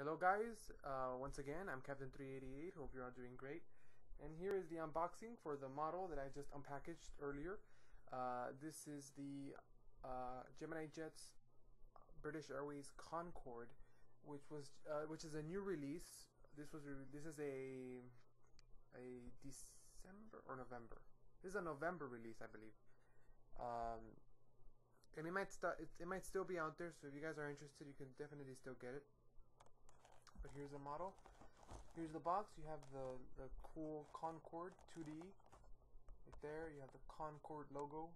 Hello guys, once again I'm Captain 388, hope you're all doing great. And here is the unboxing for the model that I just unpackaged earlier. This is the Gemini Jet's British Airways Concorde, which is a new release. This is a December or November. This is a November release, I believe. And it might still be out there, so if you guys are interested, you can definitely still get it. But here's the model. Here's the box. You have the cool Concorde 2D right there. You have the Concorde logo,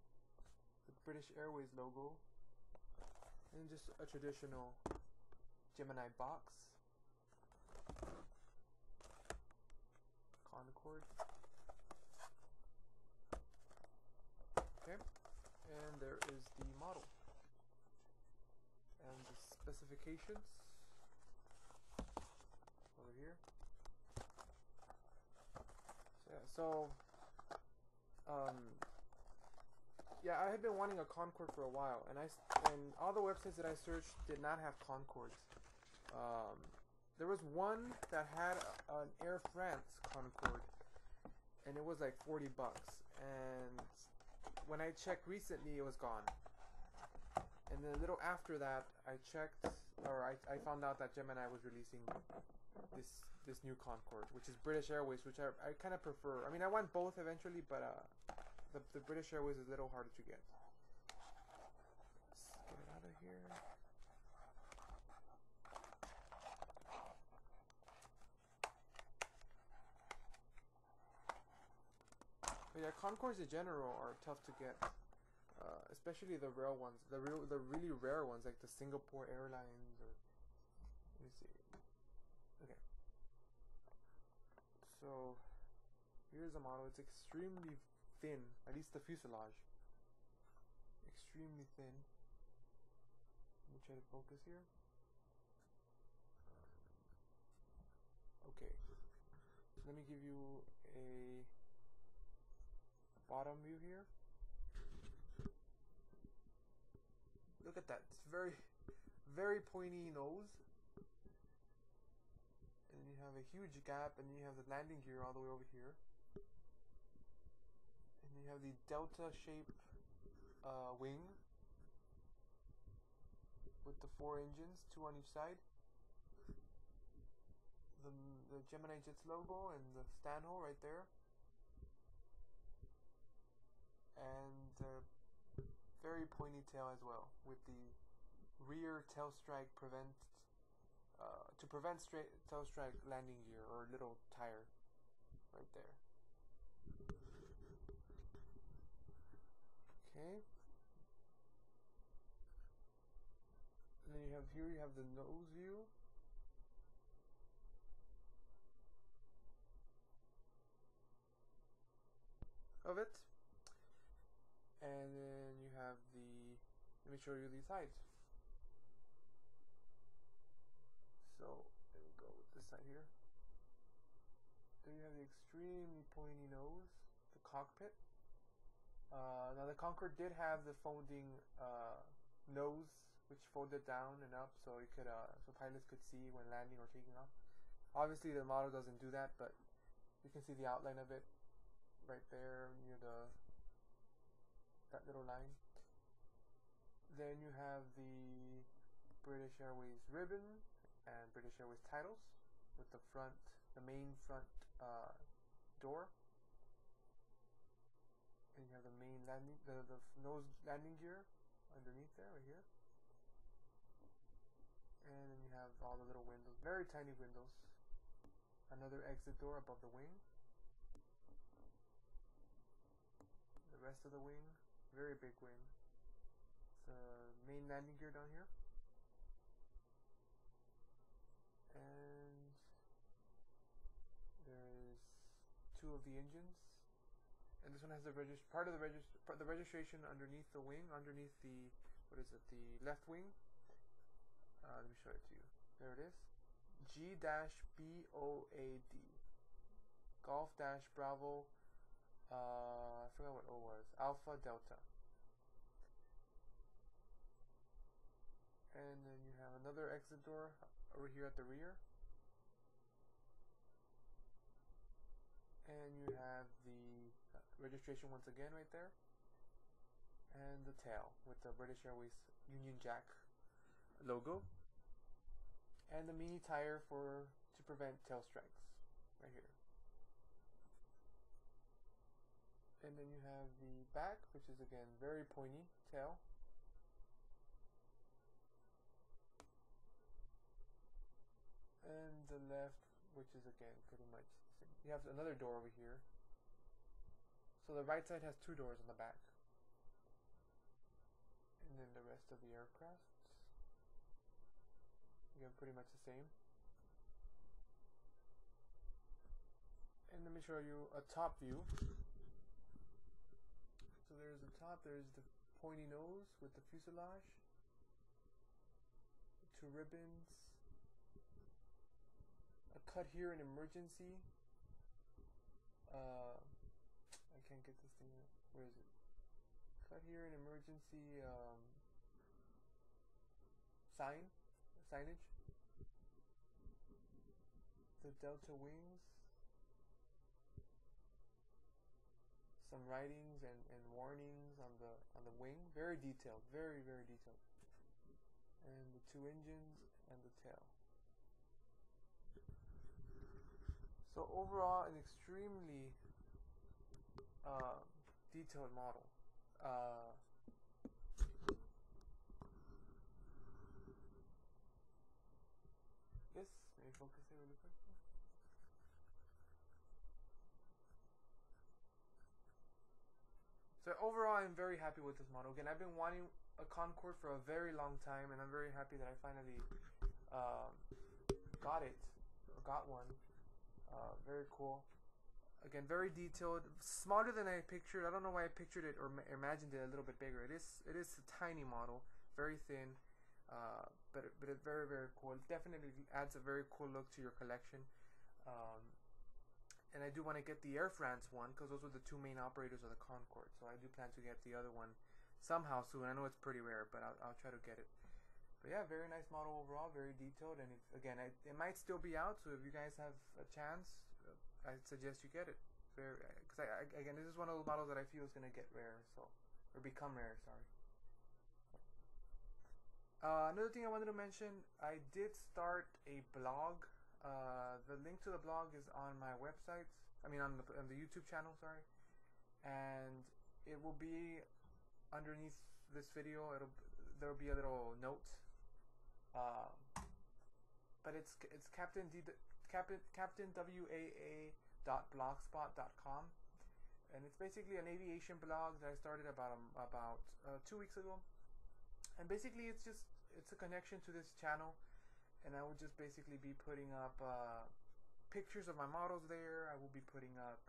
the British Airways logo, and just a traditional Gemini box. Concorde. Okay, and there is the model and the specifications. Over here. Yeah, I had been wanting a Concorde for a while, and all the websites that I searched did not have Concordes. There was one that had an Air France Concorde, and it was like 40 bucks. And when I checked recently, it was gone. And then a little after that, I checked, or I found out that Gemini was releasing this new Concorde, which is British Airways, which I kind of prefer. I mean, I want both eventually, but the British Airways is a little harder to get. Let's get it out of here. But yeah, Concordes in general are tough to get, especially the rare ones, the really rare ones like the Singapore Airlines or. Let me see. Okay. So here's the model. It's extremely thin, at least the fuselage. Extremely thin. Let me try to focus here. Okay. Let me give you a bottom view here. Look at that. It's very, very pointy nose. And you have a huge gap, and you have the landing gear all the way over here. And you have the delta shape wing with the 4 engines, 2 on each side. The Gemini Jet's logo and the stand hole right there. And the very pointy tail as well, with the rear tail strike to prevent straight tail strike landing gear or little tire right there. Okay. And then you have the nose view. Of it. And then you have let me show you the sides. So let me go with this side here. There you have the extremely pointy nose, the cockpit. Now the Concorde did have the folding nose, which folded down and up, so it could so pilots could see when landing or taking off. Obviously, the model doesn't do that, but you can see the outline of it right there near that little line. Then you have the British Airways ribbon and British Airways titles with the main front door. And you have the main the nose landing gear underneath there, right here. And then you have all the little windows, very tiny windows. Another exit door above the wing. The rest of the wing, very big wing. The main landing gear down here. And there's 2 of the engines. And this one has the registration underneath the wing, underneath the left wing. Let me show it to you. There it is. G-boad. Golf-Bravo. I forgot what O was. Alpha Delta. And then you have another exit door over here at the rear. And you have the registration once again right there. And the tail with the British Airways Union Jack logo. And the mini tire to prevent tail strikes right here. And then you have the back, which is again very pointy tail. And the left, which is again pretty much the same. You have another door over here. So the right side has 2 doors on the back. And then the rest of the aircraft, again pretty much the same. And let me show you a top view. So there's the top, there's the pointy nose with the fuselage, 2 ribbons, a cut here in emergency. I can't get this thing out. Where is it? Cut here in emergency signage. The Delta wings. Some writings and warnings on the wing, very detailed, very detailed, and the 2 engines and the tail. So overall, an extremely detailed model. Yes, let me focus here really quick. So overall, I'm very happy with this model. Again, I've been wanting a Concorde for a very long time, and I'm very happy that I finally got one. Very cool. Again, very detailed, smaller than I pictured. I don't know why I pictured it or imagined it a little bit bigger. It is a tiny model, very thin, but it's very cool. It definitely adds a very cool look to your collection. And I do want to get the Air France one because those were the 2 main operators of the Concorde. So I do plan to get the other one somehow soon. I know it's pretty rare, but I'll try to get it. But yeah, very nice model overall, very detailed. And again, it might still be out. So if you guys have a chance, I suggest you get it. Because again, this is one of those models that I feel is going to get rare, or become rare. Sorry. Another thing I wanted to mention, I did start a blog. The link to the blog is on my website. I mean, on the YouTube channel. Sorry, and it will be underneath this video. There will be a little note. But it's captainwaa.blogspot.com, and it's basically an aviation blog that I started about 2 weeks ago. And basically, it's a connection to this channel. And I will just basically be putting up pictures of my models there. I will be putting up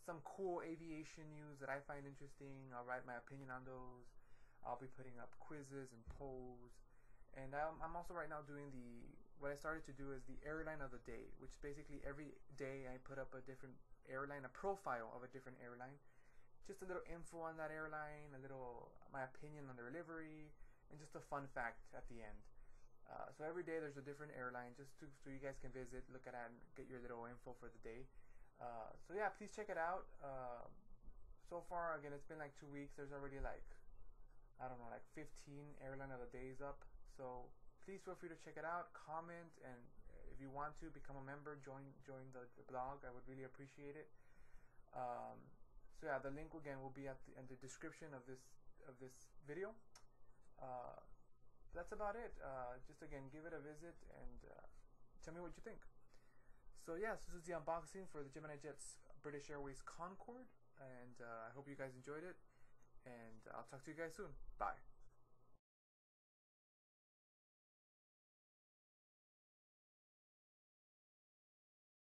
some cool aviation news that I find interesting. I'll write my opinion on those. I'll be putting up quizzes and polls. And I'm also right now doing what I started to do is the airline of the day, which basically every day I put up a different airline, a profile of a different airline. Just a little info on that airline, my opinion on their livery, and just a fun fact at the end. So every day there's a different airline, so you guys can visit, look at it, and get your little info for the day. So yeah, please check it out. So far, again, it's been like 2 weeks. There's already like 15 airline of the days up. So please feel free to check it out, comment, and if you want to become a member, join the blog. I would really appreciate it. So yeah, the link again will be in the description of this video. That's about it. Just again, give it a visit and tell me what you think. So yes, this is the unboxing for the Gemini Jets British Airways Concorde, and I hope you guys enjoyed it, and I'll talk to you guys soon. Bye.